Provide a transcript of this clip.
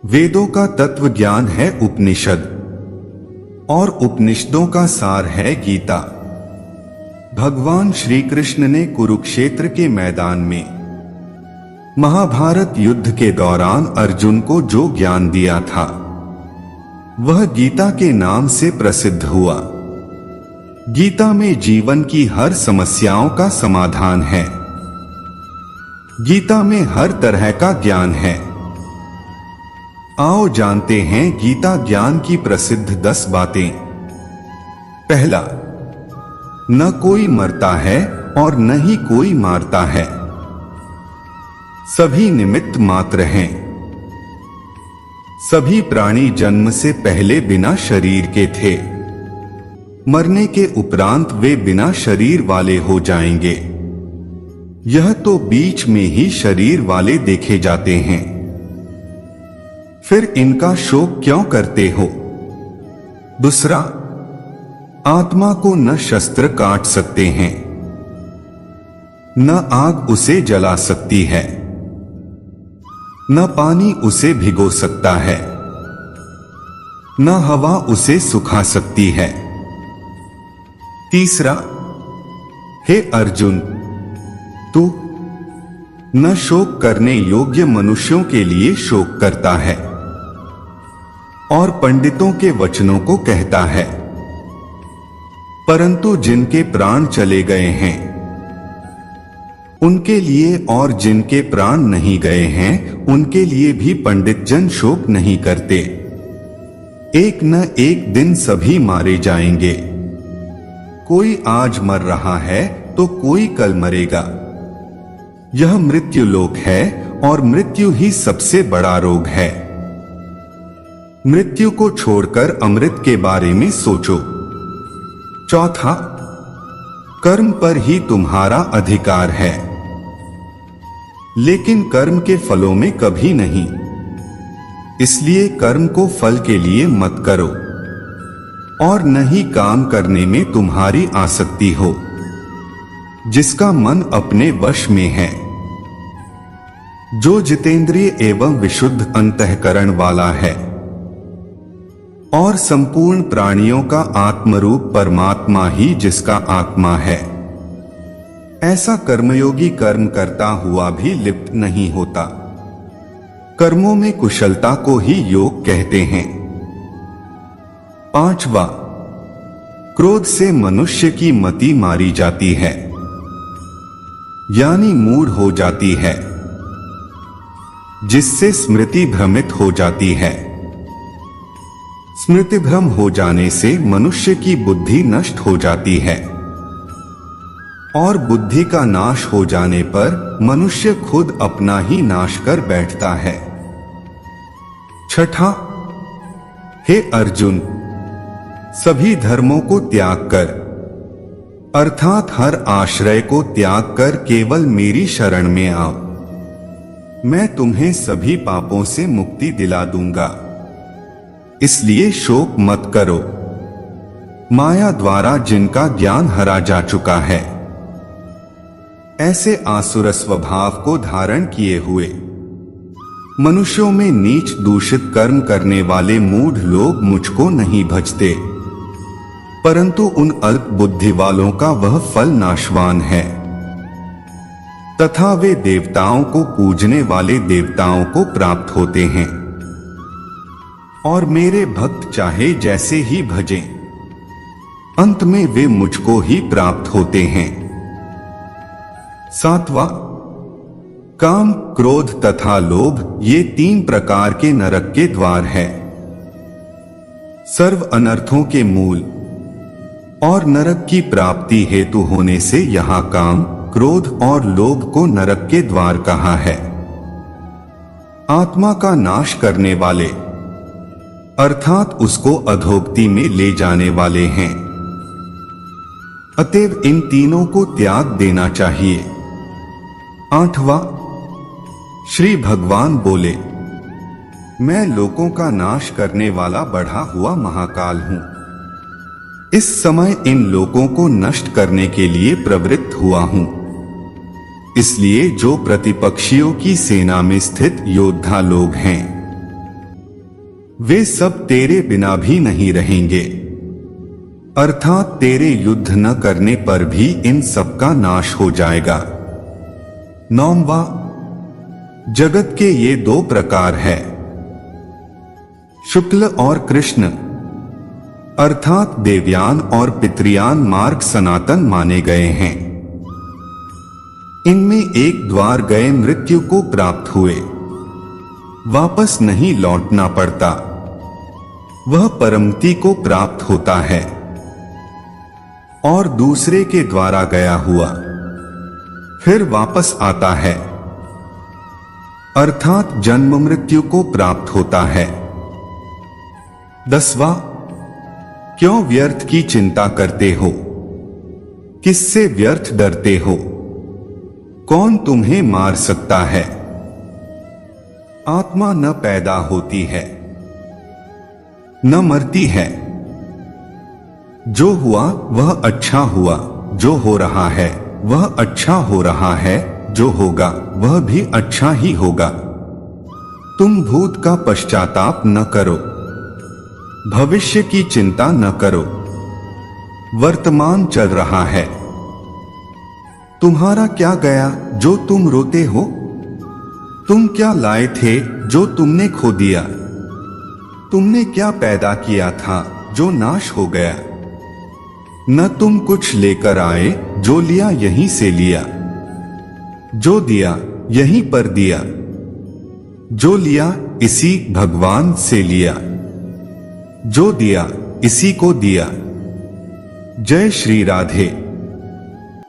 वेदों का तत्व ज्ञान है उपनिषद और उपनिषदों का सार है गीता। भगवान श्री कृष्ण ने कुरुक्षेत्र के मैदान में महाभारत युद्ध के दौरान अर्जुन को जो ज्ञान दिया था वह गीता के नाम से प्रसिद्ध हुआ। गीता में जीवन की हर समस्याओं का समाधान है। गीता में हर तरह का ज्ञान है। आओ जानते हैं गीता ज्ञान की प्रसिद्ध 10 बातें। पहला, न कोई मरता है और न ही कोई मारता है, सभी निमित्त मात्र हैं। सभी प्राणी जन्म से पहले बिना शरीर के थे, मरने के उपरांत वे बिना शरीर वाले हो जाएंगे। यह तो बीच में ही शरीर वाले देखे जाते हैं, फिर इनका शोक क्यों करते हो? दूसरा, आत्मा को न शस्त्र काट सकते हैं, न आग उसे जला सकती है, न पानी उसे भिगो सकता है, न हवा उसे सुखा सकती है। तीसरा, हे अर्जुन, तू न शोक करने योग्य मनुष्यों के लिए शोक करता है और पंडितों के वचनों को कहता है, परंतु जिनके प्राण चले गए हैं उनके लिए और जिनके प्राण नहीं गए हैं उनके लिए भी पंडित जन शोक नहीं करते। एक न एक दिन सभी मारे जाएंगे। कोई आज मर रहा है तो कोई कल मरेगा। यह मृत्यु लोक है और मृत्यु ही सबसे बड़ा रोग है। मृत्यु को छोड़कर अमृत के बारे में सोचो। चौथा, कर्म पर ही तुम्हारा अधिकार है, लेकिन कर्म के फलों में कभी नहीं। इसलिए कर्म को फल के लिए मत करो और न ही काम करने में तुम्हारी आसक्ति हो जिसका मन अपने वश में है। जो जितेंद्रिय एवं विशुद्ध अंतःकरण वाला है और संपूर्ण प्राणियों का आत्मरूप परमात्मा ही जिसका आत्मा है, ऐसा कर्मयोगी कर्म करता हुआ भी लिप्त नहीं होता। कर्मों में कुशलता को ही योग कहते हैं। पांचवा, क्रोध से मनुष्य की मति मारी जाती है, यानी मूढ़ हो जाती है, जिससे स्मृति भ्रमित हो जाती है। स्मृति भ्रम हो जाने से मनुष्य की बुद्धि नष्ट हो जाती है और बुद्धि का नाश हो जाने पर मनुष्य खुद अपना ही नाश कर बैठता है। छठा, हे अर्जुन, सभी धर्मों को त्याग कर अर्थात हर आश्रय को त्याग कर केवल मेरी शरण में आओ। मैं तुम्हें सभी पापों से मुक्ति दिला दूंगा। इसलिए शोक मत करो। माया द्वारा जिनका ज्ञान हरा जा चुका है, ऐसे आसुर स्वभाव को धारण किए हुए मनुष्यों में नीच दूषित कर्म करने वाले मूढ़ लोग मुझको नहीं भजते, परंतु उन अल्प बुद्धि वालों का वह फल नाशवान है तथा वे देवताओं को पूजने वाले देवताओं को प्राप्त होते हैं और मेरे भक्त चाहे जैसे ही भजें, अंत में वे मुझको ही प्राप्त होते हैं। सातवां, काम, क्रोध तथा लोभ ये 3 प्रकार के नरक के द्वार है, सर्व अनर्थों के मूल, और नरक की प्राप्ति हेतु होने से यहाँ काम, क्रोध और लोभ को नरक के द्वार कहा है। आत्मा का नाश करने वाले अर्थात उसको अधोगति में ले जाने वाले हैं। अतएव इन तीनों को त्याग देना चाहिए। आठवां, श्री भगवान बोले, मैं लोकों का नाश करने वाला बढ़ा हुआ महाकाल हूं। इस समय इन लोकों को नष्ट करने के लिए प्रवृत्त हुआ हूं। इसलिए जो प्रतिपक्षियों की सेना में स्थित योद्धा लोग हैं वे सब तेरे बिना भी नहीं रहेंगे, अर्थात तेरे युद्ध न करने पर भी इन सब का नाश हो जाएगा। 9वां, जगत के ये दो प्रकार है, शुक्ल और कृष्ण, अर्थात देवयान और पितृयान मार्ग सनातन माने गए हैं। इनमें एक द्वार गए मृत्यु को प्राप्त हुए वापस नहीं लौटना पड़ता, वह परमति को प्राप्त होता है, और दूसरे के द्वारा गया हुआ फिर वापस आता है, अर्थात जन्म मृत्यु को प्राप्त होता है। 10वां, क्यों व्यर्थ की चिंता करते हो, किससे व्यर्थ डरते हो, कौन तुम्हें मार सकता है। आत्मा न पैदा होती है न मरती है, जो हुआ वह अच्छा हुआ, जो हो रहा है वह अच्छा हो रहा है, जो होगा वह भी अच्छा ही होगा। तुम भूत का पश्चाताप न करो, भविष्य की चिंता न करो, वर्तमान चल रहा है। तुम्हारा क्या गया जो तुम रोते हो, तुम क्या लाए थे जो तुमने खो दिया, तुमने क्या पैदा किया था जो नाश हो गया। न तुम कुछ लेकर आए, जो लिया यहीं से लिया, जो दिया यहीं पर दिया, जो लिया इसी भगवान से लिया, जो दिया इसी को दिया। जय श्री राधे।